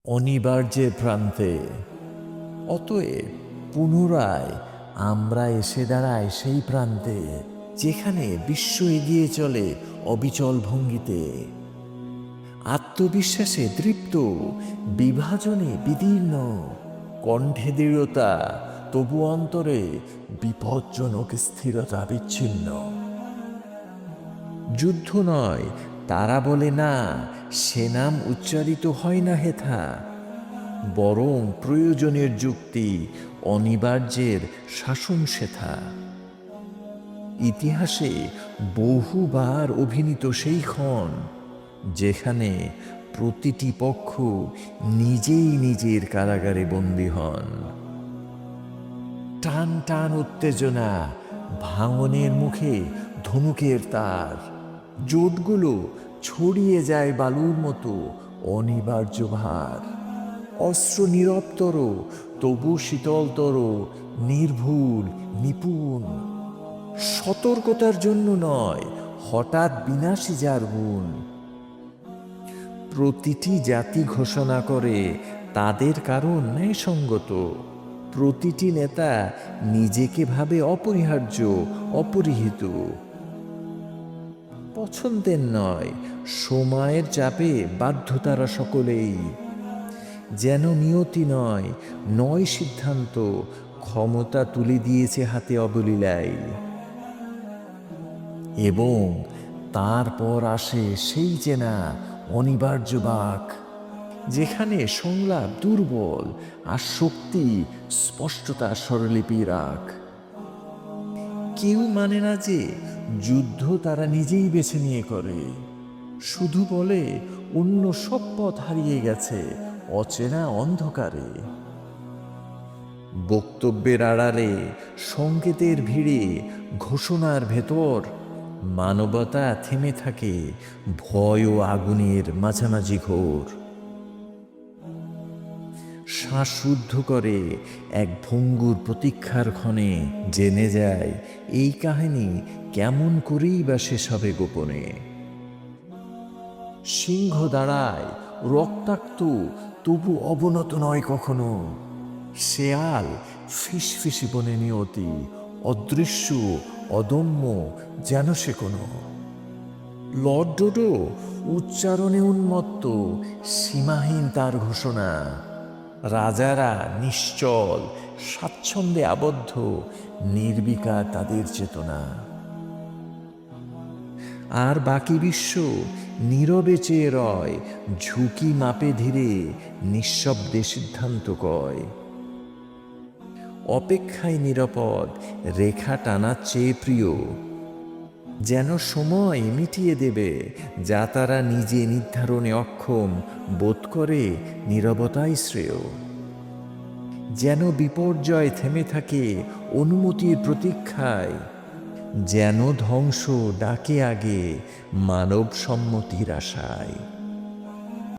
অনিবার্যের প্রান্তে। অতএব পুনরায় আমরা এসে দাঁড়াই সেই প্রান্তে, যেখানে বিশ্ব এগিয়ে চলে অবিচল ভঙ্গিতে, আত্মবিশ্বাসে দৃপ্ত, বিভাজনে বিদীর্ণ, কণ্ঠে দৃঢ়তা, তবু অন্তরে বিপজ্জনক স্থিরতা বিচ্ছিন্ন। যুদ্ধ নয়, তারা বলে না, সে নাম উচ্চারিত হয় না হেথা, বরং প্রয়োজনের যুক্তি, অনিবার্যের শাসন সেথা। ইতিহাসে বহুবার অভিনীত সেই ক্ষণ, যেখানে প্রতিটি পক্ষ নিজেই নিজের কারাগারে বন্দী হন। টান টান উত্তেজনা, ভাঙনের মুখে ধনুকের তার, জোটগুলো ছড়িয়ে যায় বালুর মতো অনিবার্য ভার। অস্ত্র নীরবতর, তবু শীতলতর, নির্ভুল, নিপুণ। সতর্কতার জন্য নয়, হঠাৎ বিনাশী যার গুণ। প্রতিটি জাতি ঘোষণা করে তাদের কারণ ন্যায়সঙ্গত। প্রতিটি নেতা নিজেকে ভাবে অপরিহার্য, অপরিহিত। পছন্দের নয়, সময়ের চাপে বাধ্য তারা সকলেই। যেন নিয়তি নয়, নয় সিদ্ধান্ত, ক্ষমতা তুলে দিয়েছে হাতে অবলীলায়। এবং তারপর আসে সেই চেনা অনিবার্য বাঁক, যেখানে সংলাপ দুর্বল আর শক্তি স্পষ্টতা স্বরলিপি রাখ। কেউ মানে না যে যুদ্ধ তারা নিজেই বেছে নিয়ে করে, শুধু বলে অন্য সব পথ হারিয়ে গেছে অচেনা অন্ধকারে। বক্তব্যের আড়ালে, সংকেতের ভিড়ে, ঘোষণার ভেতর মানবতা থেমে থাকে ভয় ও আগুনের মাঝামাঝি ঘোর। শ্বাসরুদ্ধ করে এক ভঙ্গুর প্রতীক্ষার ক্ষণে, জেনে যায় এই কাহিনী কেমন করেই বা শেষ হবে গোপনে। সিংহ দাঁড়ায় রক্তাক্ত, তবু অবনত নয় কখনো। শেয়াল ফিসফিসি বনে নিয়তি, অদৃশ্য, অদম্য, যেন সে কোনো। লর্ড ডোডো উচ্চারণে উন্মত্ত, সীমাহীন তার ঘোষণা। রাজারা নিশ্চল, স্বাচ্ছন্দ্যে আবদ্ধ, নির্বিকার তাদের চেতনা। আর বাকি বিশ্ব নীরবে চেয়ে রয়, ঝুঁকি মাপে ধীরে, নিঃশব্দে সিদ্ধান্ত কয়। অপেক্ষায় নিরাপদ, রেখা টানার চেয়ে প্রিয়। যেন সময় মিটিয়ে দেবে যা তারা নিজে নির্ধারণে অক্ষম, বোধ করে নীরবতাই শ্রেয়। যেন বিপর্যয় থেমে থাকে অনুমতির প্রতীক্ষায়, যেন ধ্বংস ডাকে আগে মানব সম্মতির আশায়।